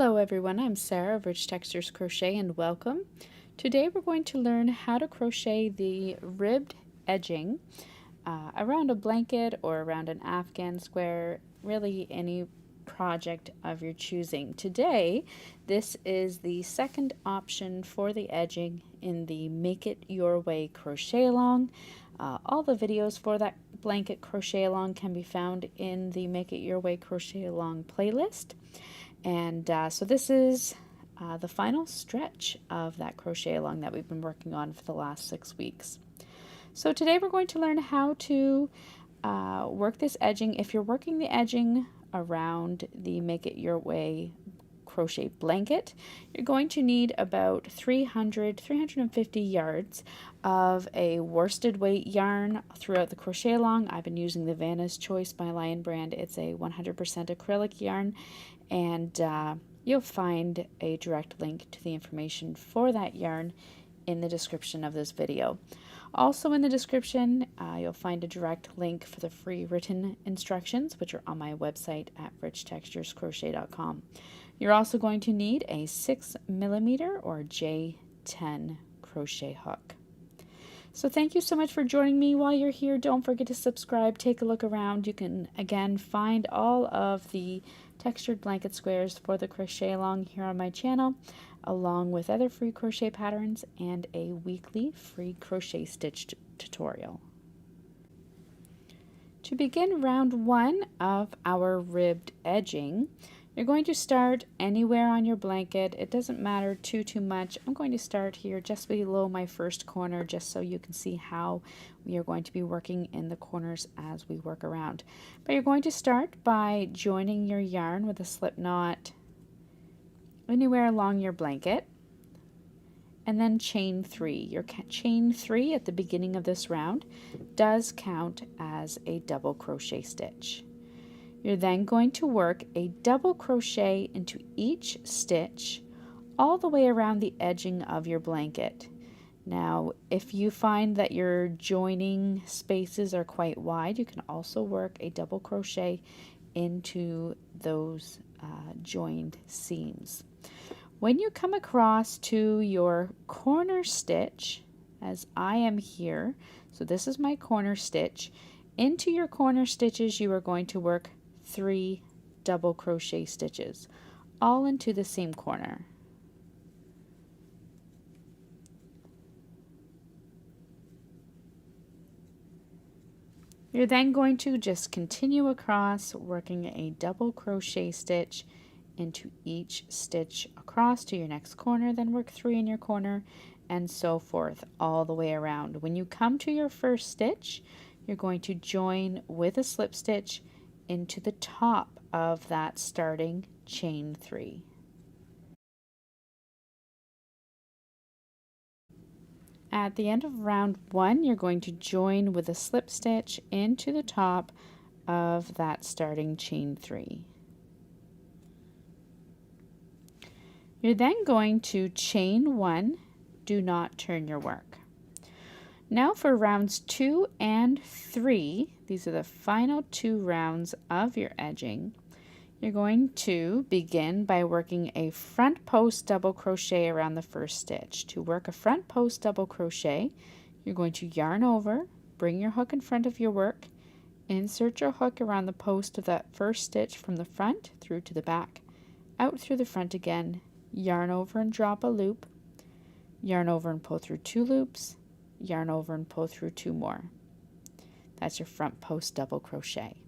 Hello everyone, I'm Sarah of Rich Textures Crochet and welcome. Today we're going to learn how to crochet the ribbed edging around a blanket or around an Afghan square, really any project of your choosing. Today, this is the second option for the edging in the Make It Your Way crochet along. All the videos for that blanket crochet along can be found in the Make It Your Way crochet along playlist. And so this is the final stretch of that crochet along that we've been working on for the last 6 weeks. So today we're going to learn how to work this edging. If you're working the edging around the Make It Your Way crochet blanket, you're going to need about 350 yards of a worsted weight yarn throughout the crochet along. I've been using the Vanna's Choice by Lion brand. It's a 100% acrylic yarn, and you'll find a direct link to the information for that yarn in the description of this video. Also in the description, you'll find a direct link for the free written instructions, which are on my website at richtexturescrochet.com. You're also going to need a 6mm or J10 crochet hook. So thank you so much for joining me. While you're here, don't forget to subscribe, take a look around. You can again find all of the textured blanket squares for the crochet along here on my channel, along with other free crochet patterns and a weekly free crochet stitch tutorial. To begin round 1 of our ribbed edging, you're going to start anywhere on your blanket. It doesn't matter too much. I'm going to start here just below my first corner, just so you can see how we are going to be working in the corners as we work around. But you're going to start by joining your yarn with a slip knot anywhere along your blanket, and then chain 3. Your chain 3 at the beginning of this round does count as a double crochet stitch. You're then going to work a double crochet into each stitch all the way around the edging of your blanket. Now, if you find that your joining spaces are quite wide, you can also work a double crochet into those joined seams. When you come across to your corner stitch, as I am here, so this is my corner stitch, into your corner stitches you are going to work 3 double crochet stitches, all into the same corner. You're then going to just continue across, working a double crochet stitch into each stitch across to your next corner, then work 3 in your corner, and so forth all the way around. When you come to your first stitch, you're going to join with a slip stitch into the top of that starting chain 3. At the end of round 1, you're going to join with a slip stitch into the top of that starting chain 3. You're then going to chain 1, do not turn your work. Now for rounds 2 and 3, these are the final 2 rounds of your edging, you're going to begin by working a front post double crochet around the first stitch. To work a front post double crochet, you're going to yarn over, bring your hook in front of your work, insert your hook around the post of that first stitch from the front through to the back, out through the front again, yarn over and drop a loop, yarn over and pull through 2 loops, yarn over and pull through 2 more. That's your front post double crochet.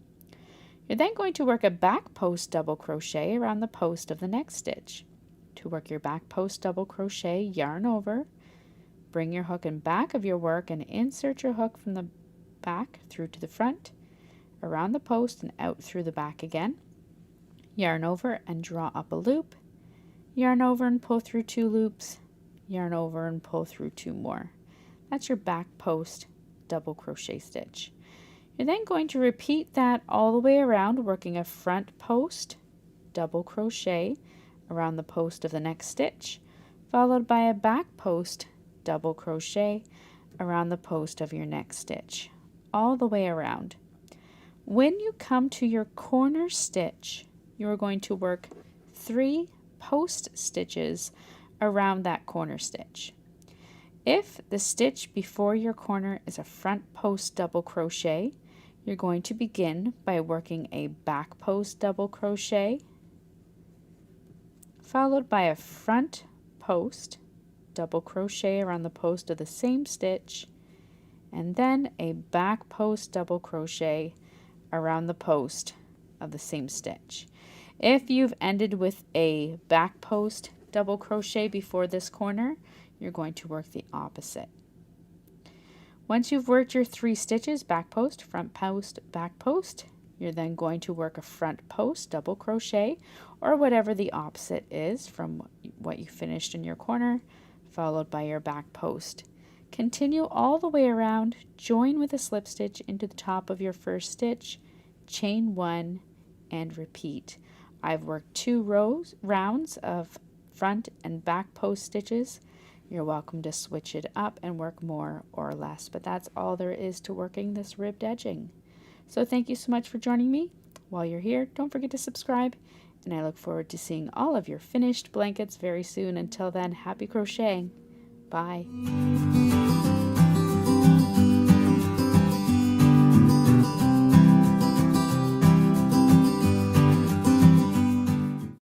You're then going to work a back post double crochet around the post of the next stitch. To work your back post double crochet, yarn over, bring your hook in back of your work and insert your hook from the back through to the front, around the post and out through the back again. Yarn over and draw up a loop, yarn over and pull through 2 loops, yarn over and pull through 2 more. That's your back post double crochet stitch. You're then going to repeat that all the way around, working a front post double crochet around the post of the next stitch, followed by a back post double crochet around the post of your next stitch, all the way around. When you come to your corner stitch, you are going to work 3 post stitches around that corner stitch. If the stitch before your corner is a front post double crochet, you're going to begin by working a back post double crochet, followed by a front post double crochet around the post of the same stitch, and then a back post double crochet around the post of the same stitch. If you've ended with a back post double crochet before this corner, you're going to work the opposite. Once you've worked your 3 stitches, back post, front post, back post, you're then going to work a front post double crochet, or whatever the opposite is from what you finished in your corner, followed by your back post. Continue all the way around, join with a slip stitch into the top of your first stitch, chain 1, and repeat. I've worked 2 rounds of front and back post stitches. You're welcome to switch it up and work more or less, but that's all there is to working this ribbed edging. So thank you so much for joining me. While you're here, don't forget to subscribe, and I look forward to seeing all of your finished blankets very soon. Until then, happy crocheting. Bye.